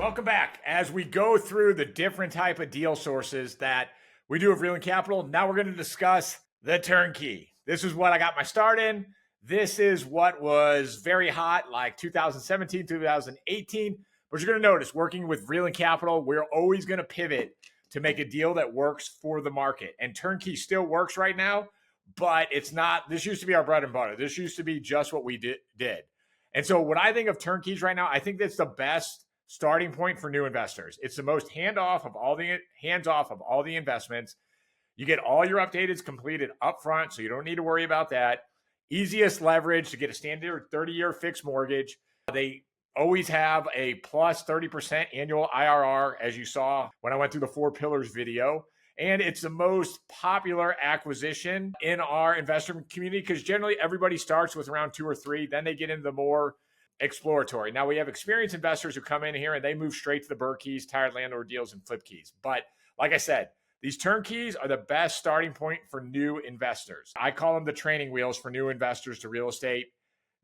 Welcome back. As we go through the different type of deal sources that we do with Real and Capital, now we're going to discuss the turnkey. This is what I got my start in. This is what was very hot like 2017, 2018. But you're going to notice working with Real and Capital, we're always going to pivot to make a deal that works for the market. And turnkey still works right now, but it's not. This used to be our bread and butter. This used to be just what we did. And so when I think of turnkeys right now, I think that's the best starting point for new investors. It's the most hands-off of all the investments. You get all your updates completed up front, so you don't need to worry about that. Easiest leverage to get a standard 30-year fixed mortgage. They always have a plus 30% annual IRR, as you saw when I went through the 4 pillars video. And it's the most popular acquisition in our investor community because generally everybody starts with around 2 or 3. Then they get into the more exploratory. Now we have experienced investors who come in here and they move straight to the Burr keys, tired landlord deals, and flip keys. But like I said, these turnkeys are the best starting point for new investors. I call them the training wheels for new investors to real estate.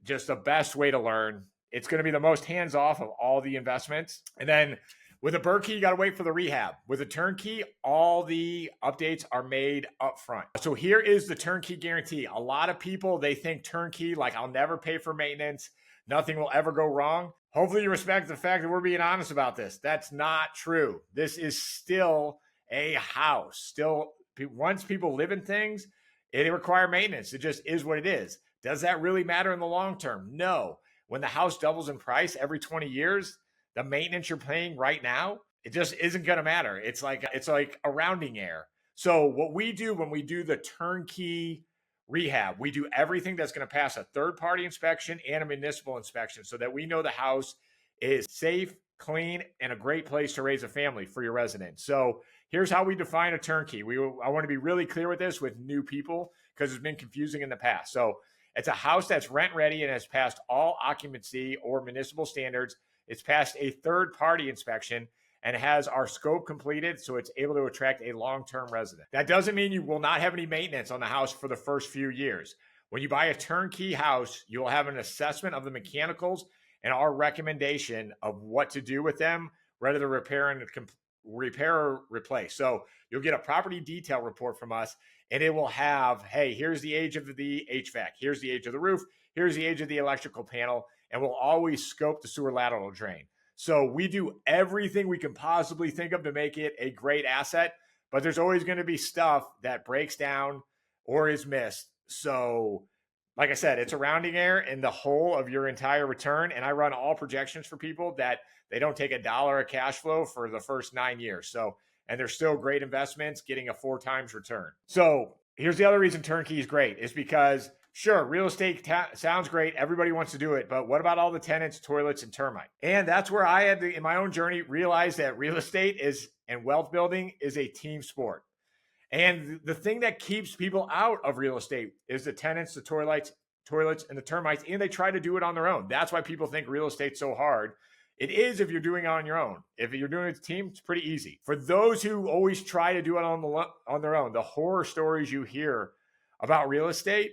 Just the best way to learn. It's going to be the most hands-off of all the investments. And then with a Burr key, you got to wait for the rehab. With a turnkey, all the updates are made up front. So here is the turnkey guarantee. A lot of people, they think turnkey, like I'll never pay for maintenance. Nothing will ever go wrong. Hopefully you respect the fact that we're being honest about this. That's not true. This is still a house. Still, once people live in things, it requires maintenance. It just is what it is. Does that really matter in the long term? No. When the house doubles in price every 20 years, the maintenance you're paying right now, it just isn't going to matter. It's like a rounding error. So what we do when we do the turnkey rehab, we do everything that's going to pass a third-party inspection and a municipal inspection so that we know the house is safe, clean, and a great place to raise a family for your residents. So here's how we define a turnkey. I want to be really clear with this with new people because it's been confusing in the past. So it's a house that's rent-ready and has passed all occupancy or municipal standards. It's passed a third-party inspection and has our scope completed so it's able to attract a long-term resident. That doesn't mean you will not have any maintenance on the house for the first few years. When you buy a turnkey house, you'll have an assessment of the mechanicals and our recommendation of what to do with them, whether to repair or replace. So you'll get a property detail report from us and it will have, hey, here's the age of the HVAC, here's the age of the roof, here's the age of the electrical panel, and we'll always scope the sewer lateral drain. So we do everything we can possibly think of to make it a great asset, but there's always going to be stuff that breaks down or is missed. So like I said, it's a rounding error in the whole of your entire return. And I run all projections for people that they don't take $1 of cash flow for the first 9 years. So, and they're still great investments getting a 4 times return. So here's the other reason turnkey is great is because sure, real estate sounds great. Everybody wants to do it. But what about all the tenants, toilets, and termite? And that's where I had to, in my own journey, realize that real estate and wealth building is a team sport. And the thing that keeps people out of real estate is the tenants, the toilets, and the termites. And they try to do it on their own. That's why people think real estate's so hard. It is if you're doing it on your own. If you're doing it as a team, it's pretty easy. For those who always try to do it on their own, the horror stories you hear about real estate,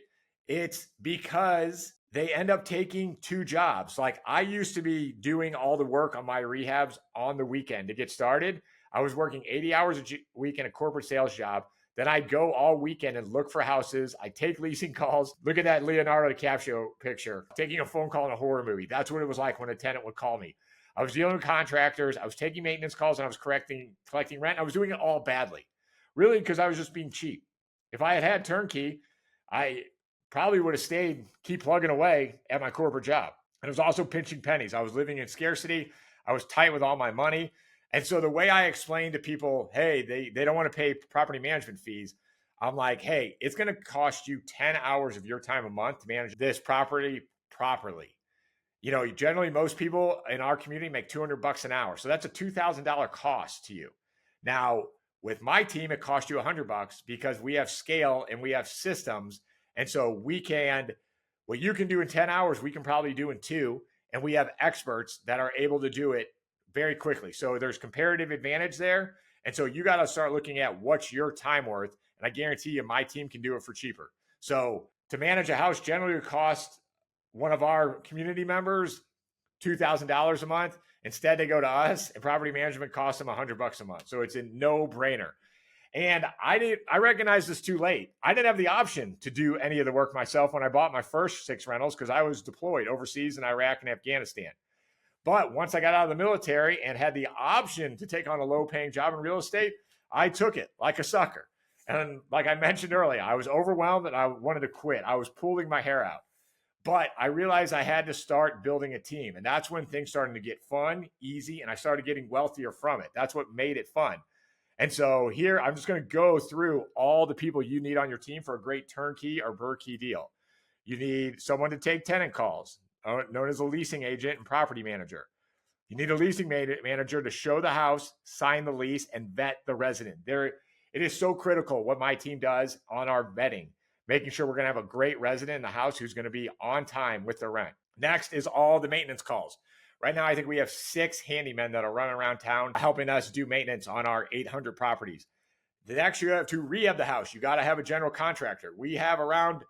it's because they end up taking 2 jobs. Like I used to be doing all the work on my rehabs on the weekend to get started. I was working 80 hours a week in a corporate sales job. Then I'd go all weekend and look for houses. I take leasing calls. Look at that Leonardo DiCaprio picture, taking a phone call in a horror movie. That's what it was like when a tenant would call me. I was dealing with contractors. I was taking maintenance calls and I was collecting rent. I was doing it all badly, really, because I was just being cheap. If I had turnkey, I probably would have stayed, keep plugging away at my corporate job. And it was also pinching pennies. I was living in scarcity. I was tight with all my money. And so the way I explain to people, hey, they don't want to pay property management fees. I'm like, hey, it's going to cost you 10 hours of your time a month to manage this property properly. You know, generally most people in our community make $200 an hour. So that's a $2,000 cost to you. Now, with my team, it costs you $100 because we have scale and we have systems. And so what you can do in 10 hours, we can probably do in 2. And we have experts that are able to do it very quickly. So there's comparative advantage there. And so you got to start looking at what's your time worth. And I guarantee you my team can do it for cheaper. So to manage a house generally would cost one of our community members $2,000 a month. Instead, they go to us, and property management costs them $100 a month. So it's a no-brainer. And I recognized this too late. I didn't have the option to do any of the work myself when I bought my first 6 rentals because I was deployed overseas in Iraq and Afghanistan. But once I got out of the military and had the option to take on a low-paying job in real estate, I took it like a sucker. And like I mentioned earlier, I was overwhelmed and I wanted to quit. I was pulling my hair out. But I realized I had to start building a team. And that's when things started to get fun, easy, and I started getting wealthier from it. That's what made it fun. And so here, I'm just going to go through all the people you need on your team for a great turnkey or burnkey deal. You need someone to take tenant calls, known as a leasing agent and property manager. You need a leasing manager to show the house, sign the lease, and vet the resident. It is so critical what my team does on our vetting, making sure we're going to have a great resident in the house who's going to be on time with their rent. Next is all the maintenance calls. Right now, I think we have 6 handymen that are running around town helping us do maintenance on our 800 properties. The next, you have to rehab the house. You got to have a general contractor. We have around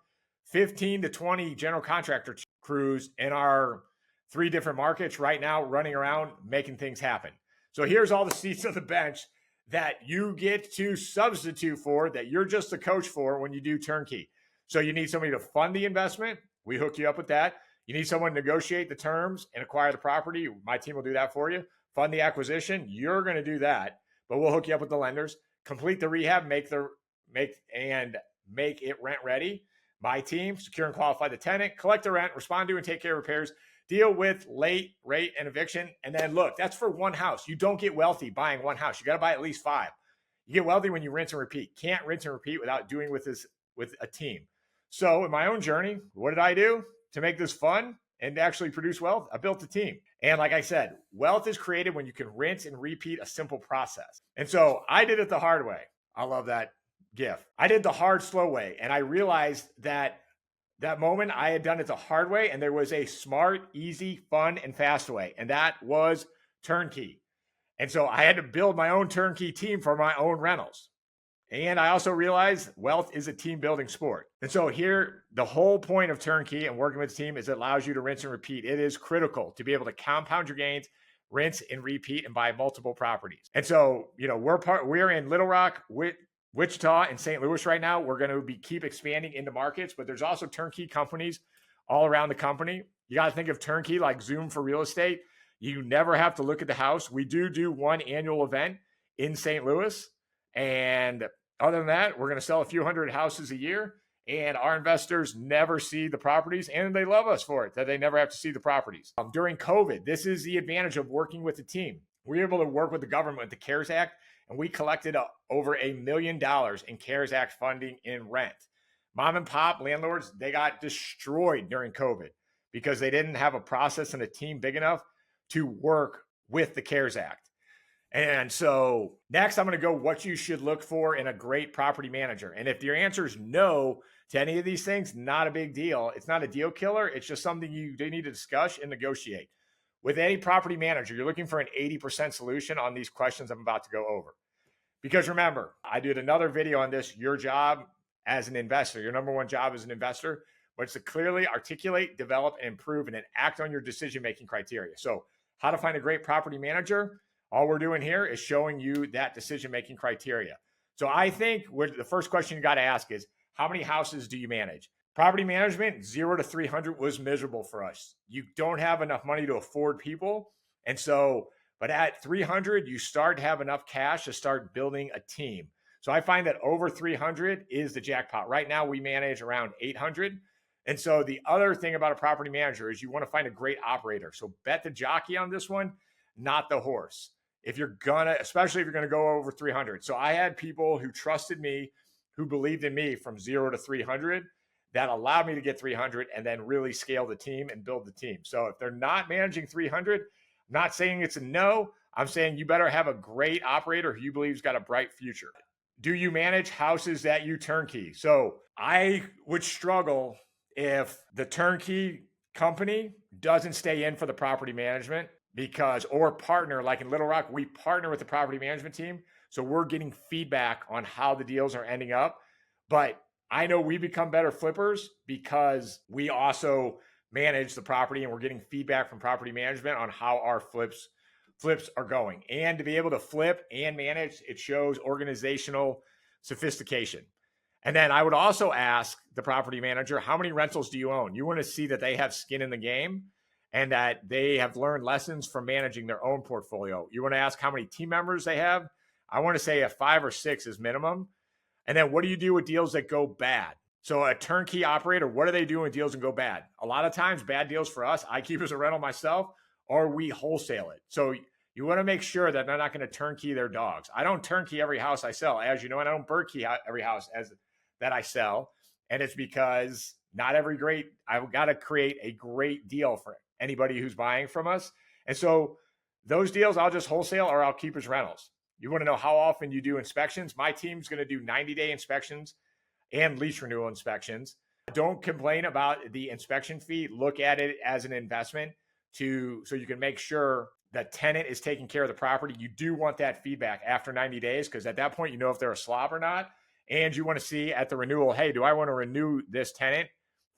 15 to 20 general contractor crews in our 3 different markets right now running around making things happen. So here's all the seats on the bench that you get to substitute for, that you're just the coach for when you do turnkey. So you need somebody to fund the investment. We hook you up with that. You need someone to negotiate the terms and acquire the property. My team will do that for you. Fund the acquisition. You're going to do that, but we'll hook you up with the lenders. Complete the rehab, make it rent ready. My team, secure and qualify the tenant, collect the rent, respond to and take care of repairs, deal with late rate and eviction. And then look, that's for one house. You don't get wealthy buying one house. You got to buy at least 5. You get wealthy when you rinse and repeat. Can't rinse and repeat without doing with a team. So in my own journey, what did I do to make this fun and actually produce wealth? I built a team. And like I said, wealth is created when you can rinse and repeat a simple process. And so I did it the hard way. I love that GIF. I did the hard, slow way. And I realized that moment I had done it the hard way, and there was a smart, easy, fun, and fast way. And that was turnkey. And so I had to build my own turnkey team for my own rentals. And I also realized wealth is a team building sport. And so here, the whole point of turnkey and working with a team is it allows you to rinse and repeat. It is critical to be able to compound your gains, rinse and repeat, and buy multiple properties. And so, we're in Little Rock, Wichita, and St. Louis right now. We're going to keep expanding into markets, but there's also turnkey companies all around the company. You got to think of turnkey like Zoom for real estate. You never have to look at the house. We do one annual event in St. Louis. And other than that, we're going to sell a few hundred houses a year, and our investors never see the properties, and they love us for it, that they never have to see the properties. During COVID, this is the advantage of working with a team. We were able to work with the government with the CARES Act, and we collected over $1 million in CARES Act funding in rent. Mom and pop landlords, they got destroyed during COVID because they didn't have a process and a team big enough to work with the CARES Act. And so next, I'm going to go what you should look for in a great property manager. And if your answer is no to any of these things, not a big deal. It's not a deal killer. It's just something you need to discuss and negotiate. With any property manager, you're looking for an 80% solution on these questions I'm about to go over. Because remember, I did another video on this, your job as an investor, your number one job as an investor, was to clearly articulate, develop, and improve, and then act on your decision-making criteria. So how to find a great property manager? All we're doing here is showing you that decision-making criteria. So I think the first question you got to ask is, how many houses do you manage? Property management, 0 to 300 was miserable for us. You don't have enough money to afford people. And so, but at 300, you start to have enough cash to start building a team. So I find that over 300 is the jackpot. Right now, we manage around 800. And so the other thing about a property manager is you want to find a great operator. So bet the jockey on this one, not the horse. Especially if you're going to go over 300. So I had people who trusted me, who believed in me from 0 to 300 that allowed me to get 300 and then really scale the team and build the team. So if they're not managing 300, I'm not saying it's a no. I'm saying you better have a great operator who you believe has got a bright future. Do you manage houses that you turnkey? So I would struggle if the turnkey company doesn't stay in for the property management or partner, like in Little Rock, we partner with the property management team. So we're getting feedback on how the deals are ending up. But I know we become better flippers because we also manage the property, and we're getting feedback from property management on how our flips are going. And to be able to flip and manage, it shows organizational sophistication. And then I would also ask the property manager, how many rentals do you own? You want to see that they have skin in the game and that they have learned lessons from managing their own portfolio. You want to ask how many team members they have. I want to say a 5 or 6 is minimum. And then what do you do with deals that go bad? So a turnkey operator, what do they do when deals that go bad? A lot of times bad deals for us, I keep as a rental myself, or we wholesale it. So you want to make sure that they're not going to turnkey their dogs. I don't turnkey every house I sell, as you know, and I don't bird key every house that I sell. And it's because I've got to create a great deal for anybody who's buying from us. And so those deals I'll just wholesale or I'll keep as rentals. You want to know how often you do inspections? My team's going to do 90-day inspections and lease renewal inspections. Don't complain about the inspection fee. Look at it as an investment so you can make sure the tenant is taking care of the property. You do want that feedback after 90 days because at that point, you know if they're a slob or not. And you want to see at the renewal, hey, do I want to renew this tenant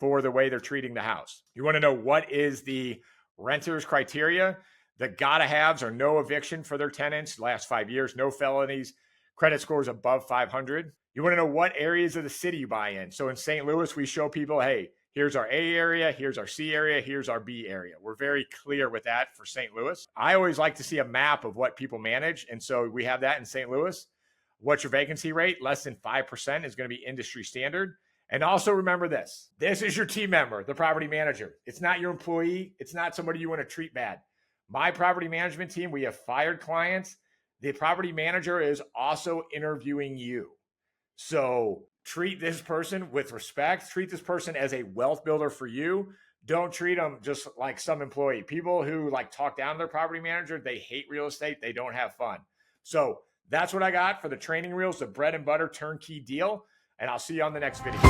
for the way they're treating the house? You want to know what is the renter's criteria. The gotta-haves are no eviction for their tenants, last 5 years, no felonies, credit scores above 500. You want to know what areas of the city you buy in. So in St. Louis, we show people, hey, here's our A area, here's our C area, here's our B area. We're very clear with that for St. Louis. I always like to see a map of what people manage. And so we have that in St. Louis. What's your vacancy rate? Less than 5% is going to be industry standard. And also remember this. This is your team member, the property manager. It's not your employee. It's not somebody you want to treat bad. My property management team, we have fired clients. The property manager is also interviewing you. So treat this person with respect. Treat this person as a wealth builder for you. Don't treat them just like some employee. People who talk down their property manager, they hate real estate. They don't have fun. So that's what I got for the training reels, the bread and butter turnkey deal. And I'll see you on the next video.